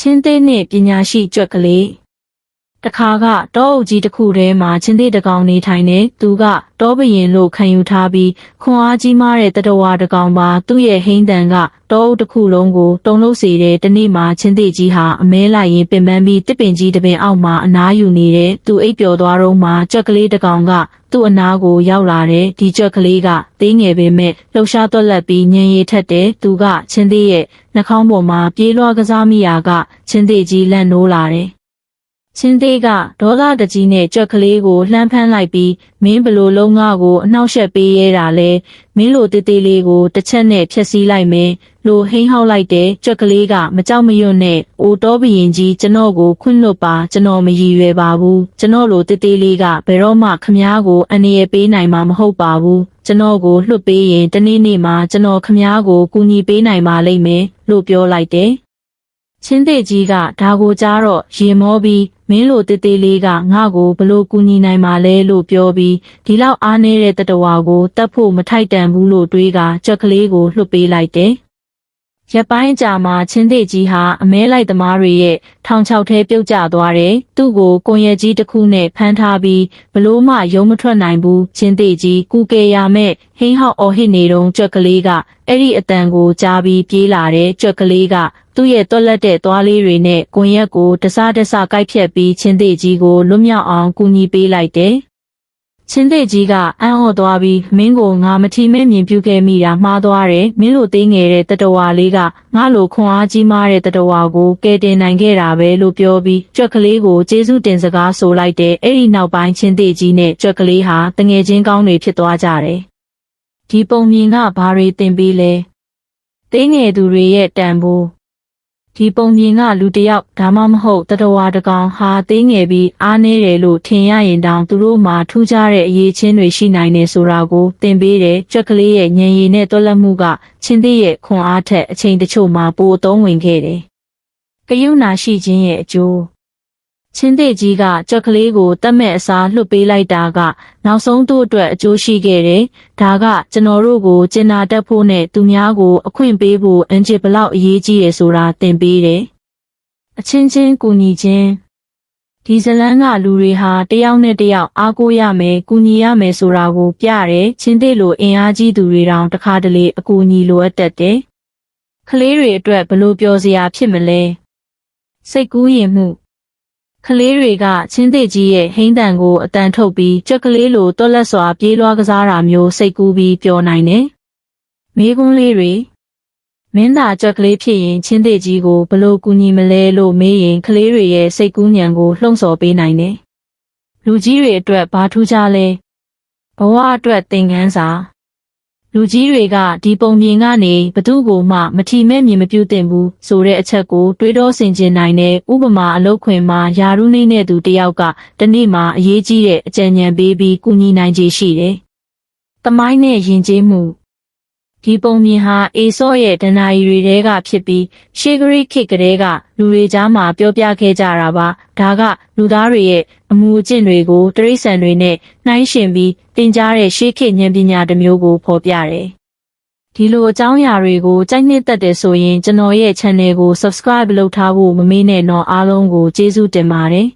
ချင်းသေးနှင့်ပညာရှိကြွက်ကလေးတခါကတောအုပ်ကြီးတစ်ခုထဲမှာချင်းသေးတကောင်နေထိုင်နေသူကတောဘရင်လို့ခံယူထားပြီးခွန်အားကြီးမားတဲ့တတဝါတကောင်ပါသူ့ရဲ့ဟိန်းတန်ကတောအုပ်တစ်ခုလုံးကိုတုန်လှုပ်စေတဲ့တနေ့မှာချင်းသေးကြီးဟာအမဲလိုက်ရင်ပင်ပန်းပြီးတစ်ပင်ကြီးတစ်ပင်အောက်မှာအနားယူနေတဲ့သူအိပ်ပျော်သွားတော့မှကြွက်ကလေးတကောင်ကသူ့အနားကိုရောက်လာတဲ့ဒီကြွက်ကလေးကသေးငယ်ပေမဲ့လှုပ်ရှားသွက်လက်ပြီးညံရည်ထက်တဲ့သူကချင်းသေးရဲ့နှာခေါင်းပေါ်မှာပြေးလွှားကစားမိရာကချင်းသေးကြီးလန့်နိုးလာတယ်ချင်းသေးကဒေါသတကြီးနဲ့ကြွက်ကလေးကိုလှမ်းဖမ်းလိုက်ပြီးမင်းဘလို့လုံးငါကိုအနှောက်ယှက်ပေးရဲတာလဲမင်းလိုတေးသေးလေးကိုတစ်ချက်နဲ့ဖျက်ဆီးလိုက်မယ်လိုဟိန်းဟောက်လိုက်တဲ့ကြွက်ကလေးကမကြောက်မရွံ့နဲ့အိုတော်ဘရင်ကြီးကျွန်တော်ကိုခွင့်လွတ်ပါကျွန်တော်မရည်ရွယ်ပါဘူးကျွန်တော်လိုတေးသေးလေးကဘယ်တော့မှခမားကိုအန္တရာယ်ပေးနိုင်မှာမဟုတ်ပါဘူးကျွန်တော်ကိုလွတ်ပေးရင်တနေ့နေ့မှာကျွန်တော်ခမားကိုကူညီပေးနိုင်ပါလိမ့်မယ်လို့ပြောလိုက်တယ်ချင်းသေးကြီးကဒါကိုကြားတော့ရင်မောပြီးမင်းလိုတေးသေးလေးကငါ့ကိုဘလို့ကူညီနိုင်မှာလဲလို့ပြောပြီးဒီလောက်အားနေတဲ့တတဝါကိုတတ်ဖို့မထိုက်တန်ဘူးလို့တွေးကကြွက်ကလေးကိုလွှတ်ပေးလိုက်တယ်။ရက်ပိုင်းအကြာမှာချင်းသေးကြီးဟာအမဲလိုက်သမားတွေရဲ့ထောင်ချောက်ထဲပြုတ်ကျသွားတယ်။သူ့ကိုကွန်ရက်ကြီးတစ်ခုနဲ့ဖမ်းထားပြီးဘလို့မှရုံမထွက်နိုင်ဘူးချင်းသေးကြီးကူကယ်ရမဲ့ဟင်းဟောက်အော်ဟစ်နေတုန်းကြွက်ကလေးကအဲ့ဒီအတန်ကိုကြားပြီးပြေးလာတဲ့ကြွက်ကလေးကသူ့ရဲ့တွက်လက်တဲ့သွားလေးတွေနဲ့ကွန်ရက်ကိုတစကိုက်ဖြတ်ပြီးချင်းသေးကြီးကိုလွတ်မြောက်အောင်ကူညီပေးလိုက်တယ်။ချင်းသေးကြီးကအံ့ဩသွားပြီးမင်းကိုငါမထီမဲ့မြင်ပြုခဲ့မိတာမှားသွားတယ်။မင်းလိုသေးငယ်တဲ့တတဝါလေးကငါလိုခွန်အားကြီးမားတဲ့တတဝါကိုကယ်တင်နိုင်ခဲ့တာပဲလို့ပြောပြီးကြွက်ကလေးကိုကျေးဇူးတင်စကားဆိုလိုက်တဲ့အဲ့ဒီနောက်ပိုင်းချင်းသေးကြီးနဲ့ကြွက်ကလေးဟာတငယ်ချင်းကောင်းတွေဖြစ်သွားကြတယ်။ဒီပုံမြင်ကဘာတွေသင်ပေးလဲ။သေးငယ်သူတွေရဲ့တန်ဖိုးဒီပုံမြင်ကလူတယောက်ဒါမှမဟုတ်တတဝါတကောင်ဟာသေးငယ်ပြီးအားနည်းတယ်လို့ထင်ရရင်တောင်သူတို့မှာထူးခြားတဲ့အရေးချင်းတွေရှိနိုင်တယ်ဆိုတာကိုသင်ပေးတယ်ကြွက်ကလေးရဲ့ဉာဏ်ရည်နဲ့တွက်လက်မှုကချင်းသေးရဲ့ခွန်အားထက်အချိန်တချို့မှာပိုအသုံးဝင်ခဲ့တယ်။ကယုဏရှိခြင်းရဲ့အကျိုးချင်းသေးကြီးကကြွက်ကလေးကိုတတ်မဲ့အစားလွှတ်ပေးလိုက်တာကနောက်ဆုံးသူ့အတွက်အကျိုးရှိခဲ့တယ်။ဒါကကျွန်တော်တို့ကိုကျင်နာတတ်ဖို့နဲ့သူများကိုအခွင့်ပေးဖို့အင်ဂျစ်ဘလောက်အရေးကြီးရဆိုတာသင်ပေးတယ်။အချင်းချင်းကူညီခြင်းဒီဇလန်းကလူတွေဟာတယောက်နဲ့တယောက်အားကိုးရမယ်ကူညီရမယ်ဆိုတာကိုပြတယ်။ချင်းသေးလိုအင်အားကြီးသူတွေတောင်တခါတလေအကူအညီလိုအပ်တတ်တယ်။ကလေးတွေအတွက်ဘလို့ပြောစရာဖြစ်မလဲ။စိတ်ကူးရင်မှုကလေးတွေကချင်းသေးကြီးရဲ့ဟိန်းတန်ကိုအတန်ထုတ်ပြီးကြွက်ကလေးလိုတွက်လက်စွာပြေးလွှားကစားတာမျိုးစိတ်ကူးပြီးပြောနိုင်တယ်။မေးခွန်းလေးတွေမင်းသာကြွက်ကလေးဖြစ်ရင်ချင်းသေးကြီးကိုဘလို့ကူညီမလဲလို့မေးရင်ကလေးတွေရဲ့စိတ်ကူးဉဏ်ကိုလှုံ့ဆော်ပေးနိုင်တယ်။လူကြီးတွေအတွက်ဘာထူးခြားလဲ။ဘဝအတွက်သင်ခန်းစာလူကြီးတွေကဒီပုံမြင်ကနေဘသူ့ကိုမှမထီမဲ့မြင်မပြုသင့်ဘူးဆိုတဲ့အချက်ကိုတွေးတောဆင်ခြင်နိုင်တဲ့ဥပမာအလုပ်ခွင်မှာယာရုနှိမ့်တဲ့သူတယောက်ကတနေ့မှာအရေးကြီးတဲ့အကြံဉာဏ်ပေးပြီးကူညီနိုင်ခြေရှိတယ်။သမိုင်းနဲ့ယဉ်ကျေးမှုဒီပုံမြင်ဟာအေဆော့ရဲ့ဒဏ္ဍာရီတွေထဲကဖြစ်ပြီးရှေးဂရိခေတ်ကတည်းကလူတွေကြားမှာပြောပြခဲ့ကြတာပါဒါကလူသားတွေရဲ့အမှုအကျင့်တွေကိုတိရစ္ဆာန်တွေနဲ့နှိုင်းယှဉ်ပြီးသင်ကြားတဲ့ရှေးခေတ်ဉာဏ်ပညာတစ်မျိုးကိုဖော်ပြတယ်ဒီလိုအကြောင်းအရာတွေကိုကြိုက်နှစ်သက်တယ်ဆိုရင်ကျွန်တော်ရဲ့ channel ကို subscribe လုပ်ထားဖို့မမေ့နဲ့တော့အားလုံးကိုကျေးဇူးတင်ပါတယ်